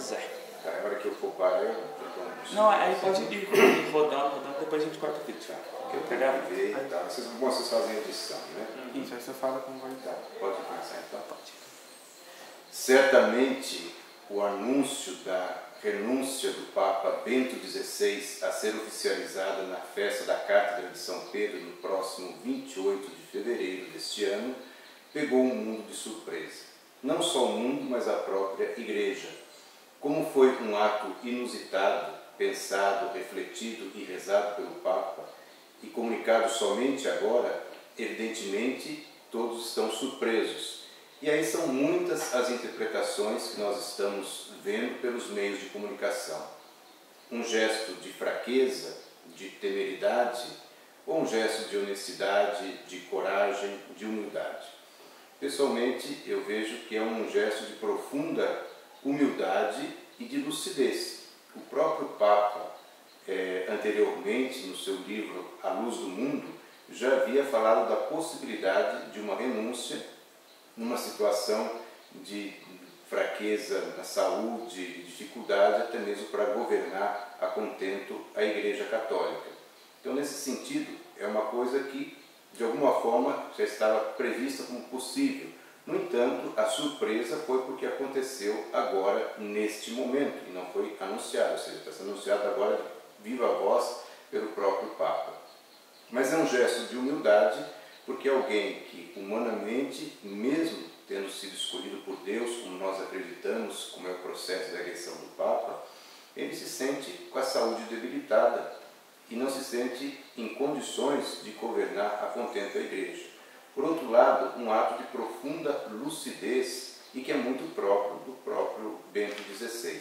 quiser. Tá, a hora que eu for parar, eu Não, aí pode ir rodando, depois a gente corta o vídeo. eu pegar ver e tal. Vocês fazem edição, né? Isso, aí você fala como vai Tá, pode começar então. Pode. Certamente, o anúncio da renúncia do Papa Bento XVI a ser oficializada na festa da Cátedra de São Pedro no próximo 28 de fevereiro deste ano, pegou o mundo de surpresa. Não só o mundo, mas a própria Igreja. Como foi um ato inusitado, pensado, refletido e rezado pelo Papa, e comunicado somente agora, evidentemente, todos estão surpresos. E aí são muitas as interpretações que nós estamos vendo pelos meios de comunicação. Um gesto de fraqueza, de temeridade, ou um gesto de honestidade, de coragem, de humildade. Pessoalmente, eu vejo que é um gesto de profunda humildade e de lucidez. O próprio Papa, anteriormente, no seu livro A Luz do Mundo, já havia falado da possibilidade de uma renúncia numa situação de fraqueza na saúde, dificuldade até mesmo para governar a contento a Igreja Católica. Então, nesse sentido, é uma coisa que, de alguma forma, já estava prevista como possível. No entanto, a surpresa foi porque aconteceu agora, neste momento, e não foi anunciado, ou seja, está sendo anunciado agora de viva voz pelo próprio Papa. Mas é um gesto de humildade, porque alguém que humanamente, mesmo tendo sido escolhido por Deus, como nós acreditamos, como é o processo da eleição do Papa, ele se sente com a saúde debilitada e não se sente em condições de governar a contento a Igreja. Por outro lado, um ato de profunda lucidez e que é muito próprio do próprio Bento XVI.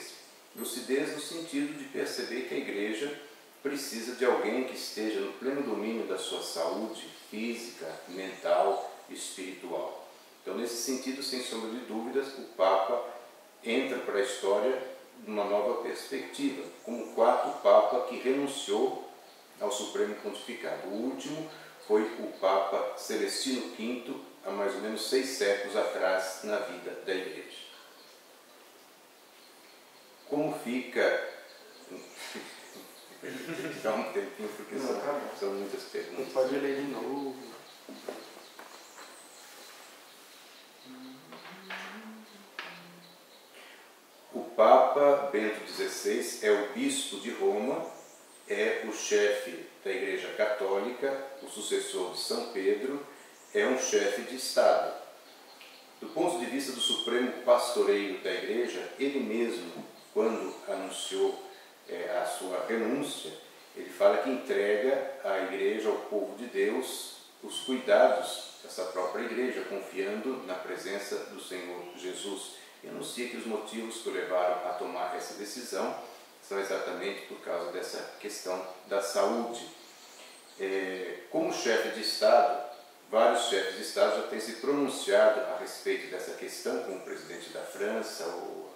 Lucidez no sentido de perceber que a Igreja precisa de alguém que esteja no pleno domínio da sua saúde física, mental e espiritual. Então, nesse sentido, sem sombra de dúvidas, o Papa entra para a história numa nova perspectiva, como o quarto Papa que renunciou ao Supremo Pontificado. O último foi o Papa Celestino V, há mais ou menos 6 séculos atrás na vida da Igreja. Como fica... Dá um tempinho, porque são muitas perguntas. Você pode ler de novo. O Papa Bento XVI é o bispo de Roma, é o chefe da Igreja Católica, o sucessor de São Pedro, é um chefe de Estado. Do ponto de vista do supremo pastoreio da Igreja, ele mesmo, quando anunciou a sua renúncia, ele fala que entrega à Igreja, ao povo de Deus, os cuidados dessa própria Igreja, confiando na presença do Senhor Jesus. E anuncia que os motivos que o levaram a tomar essa decisão são exatamente por causa dessa questão da saúde. Como chefe de Estado, vários chefes de Estado já têm se pronunciado a respeito dessa questão, como o presidente da França ou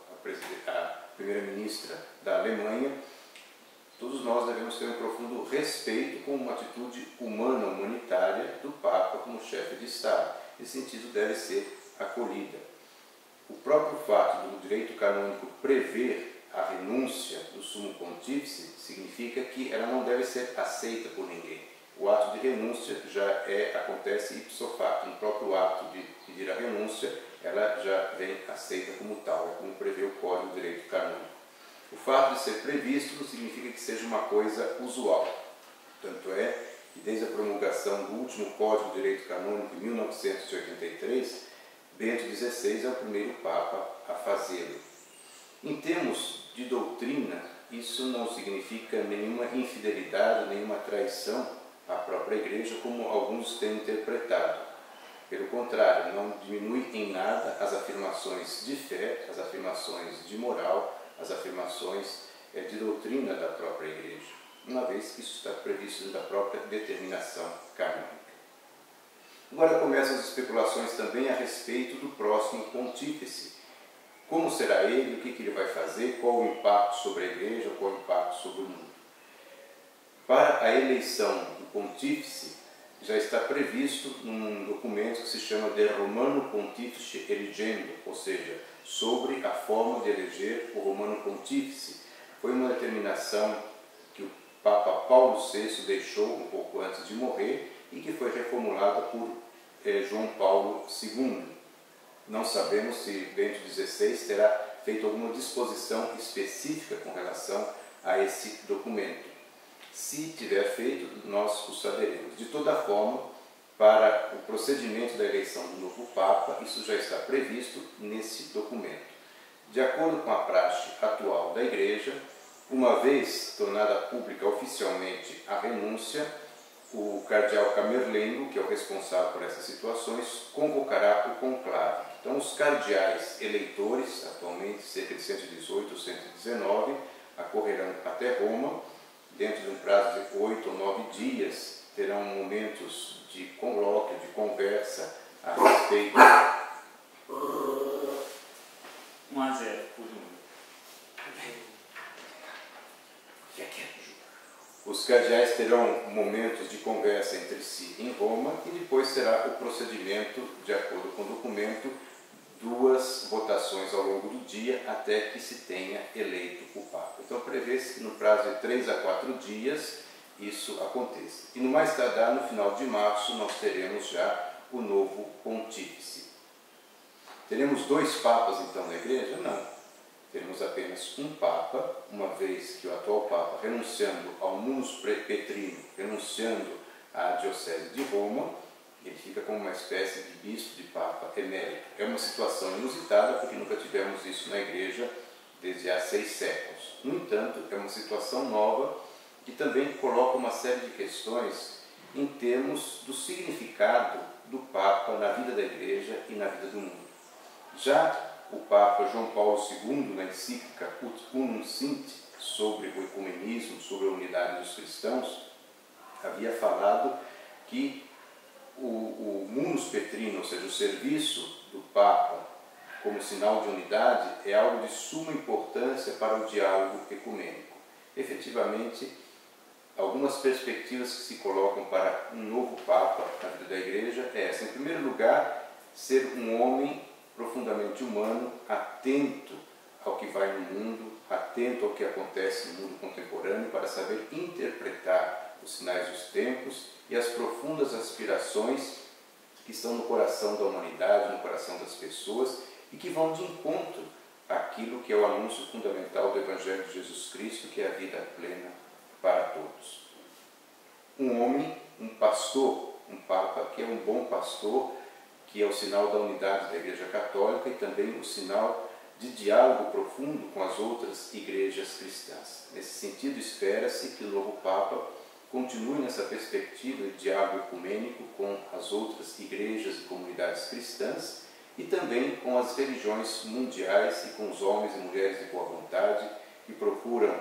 a primeira-ministra da Alemanha. Todos nós devemos ter um profundo respeito com uma atitude humana, humanitária do Papa como chefe de Estado. Esse sentido deve ser acolhida. O próprio fato do direito canônico prever a renúncia do Sumo Pontífice significa que ela não deve ser aceita por ninguém. O ato de renúncia já acontece ipso facto, no próprio ato de pedir a renúncia, ela já vem aceita como tal, é como prevê o Código de Direito Canônico. O fato de ser previsto não significa que seja uma coisa usual. Tanto é que desde a promulgação do último Código de Direito Canônico em 1983, Bento XVI é o primeiro Papa a fazê-lo. Em termos de doutrina, isso não significa nenhuma infidelidade, nenhuma traição à própria Igreja, como alguns têm interpretado. Pelo contrário, não diminui em nada as afirmações de fé, as afirmações de moral, as afirmações de doutrina da própria Igreja, uma vez que isso está previsto da própria determinação canônica. Agora começam as especulações também a respeito do próximo pontífice. Como será ele, o que ele vai fazer, qual o impacto sobre a Igreja, qual o impacto sobre o mundo. Para a eleição do pontífice, já está previsto num documento que se chama De Romano Pontifice Eligendo, ou seja, sobre a forma de eleger o Romano Pontífice. Foi uma determinação que o Papa Paulo VI deixou um pouco antes de morrer e que foi reformulada por João Paulo II. Não sabemos se Bento XVI terá feito alguma disposição específica com relação a esse documento. Se tiver feito, nós o saberemos. De toda forma, para o procedimento da eleição do novo Papa, isso já está previsto nesse documento. De acordo com a praxe atual da Igreja, uma vez tornada pública oficialmente a renúncia, o cardeal Camerlengo, que é o responsável por essas situações, convocará o conclave. Então, os cardeais eleitores, atualmente cerca de 118 ou 119, acorrerão até Roma. Dentro de um prazo de 8 ou 9 dias, terão momentos de colóquio, de conversa a respeito. 1-0, por Os cardeais terão momentos de conversa entre si em Roma e depois será o procedimento, de acordo com o documento, 2 votações ao longo do dia até que se tenha eleito o Papa. Então prevê-se que no prazo de 3 a 4 dias isso aconteça. E no mais tardar, no final de março, nós teremos já o novo Pontífice. Teremos 2 papas então na Igreja? Não. Teremos apenas um Papa, uma vez que o atual Papa, renunciando ao munus petrino, renunciando à Diocese de Roma, ele fica como uma espécie de bispo de Papa emérito. É uma situação inusitada, porque nunca tivemos isso na Igreja desde há 6 séculos. No entanto, é uma situação nova que também coloca uma série de questões em termos do significado do Papa na vida da Igreja e na vida do mundo. Já o Papa João Paulo II, na encíclica Ut Unum Sint, sobre o ecumenismo, sobre a unidade dos cristãos, havia falado que o munus petrino, ou seja, o serviço do Papa como sinal de unidade, é algo de suma importância para o diálogo ecumênico. Efetivamente, algumas perspectivas que se colocam para um novo Papa na vida da Igreja é essa. Em primeiro lugar, ser um homem profundamente humano, atento ao que vai no mundo, atento ao que acontece no mundo contemporâneo, para saber interpretar os sinais dos tempos e as profundas aspirações que estão no coração da humanidade, no coração das pessoas e que vão de encontro àquilo que é o anúncio fundamental do Evangelho de Jesus Cristo, que é a vida plena para todos. Um homem, um pastor, um Papa que é um bom pastor, que é o sinal da unidade da Igreja Católica e também o sinal de diálogo profundo com as outras igrejas cristãs. Nesse sentido, espera-se que o novo Papa continue nessa perspectiva de diálogo ecumênico com as outras igrejas e comunidades cristãs e também com as religiões mundiais e com os homens e mulheres de boa vontade que procuram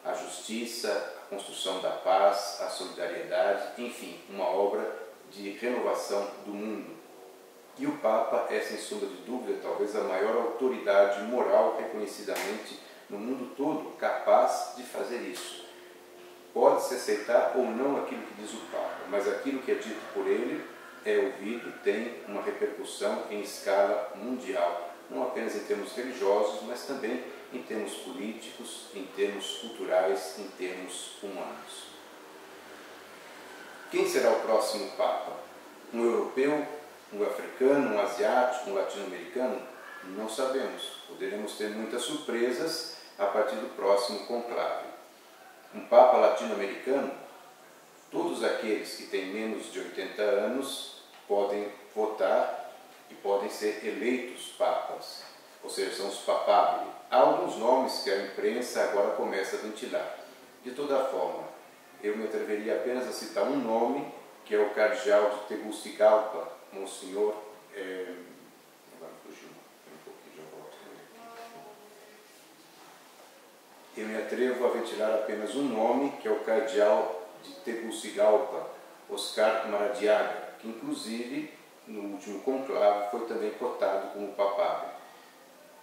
a justiça, a construção da paz, a solidariedade, enfim, uma obra de renovação do mundo. E o Papa é, sem sombra de dúvida, talvez a maior autoridade moral reconhecidamente no mundo todo capaz de fazer isso. Pode-se aceitar ou não aquilo que diz o Papa, mas aquilo que é dito por ele é ouvido, tem uma repercussão em escala mundial, não apenas em termos religiosos, mas também em termos políticos, em termos culturais, em termos humanos. Quem será o próximo Papa? Um europeu? Um africano, um asiático, um latino-americano? Não sabemos. Poderemos ter muitas surpresas a partir do próximo conclave. Um Papa latino-americano, todos aqueles que têm menos de 80 anos podem votar e podem ser eleitos papas, ou seja, são os papabili. Há alguns nomes que a imprensa agora começa a ventilar. De toda forma, eu me atreveria apenas a citar um nome, que é o cardeal de Tegucigalpa, Monsenhor, agora fugiu um pouquinho, já volto. Eu me atrevo a ventilar apenas um nome, que é o cardeal de Tegucigalpa, Oscar Maradiaga, que inclusive no último conclave foi também cotado como papado.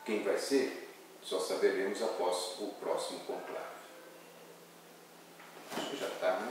Quem vai ser? Só saberemos após o próximo conclave. Acho que já está, né?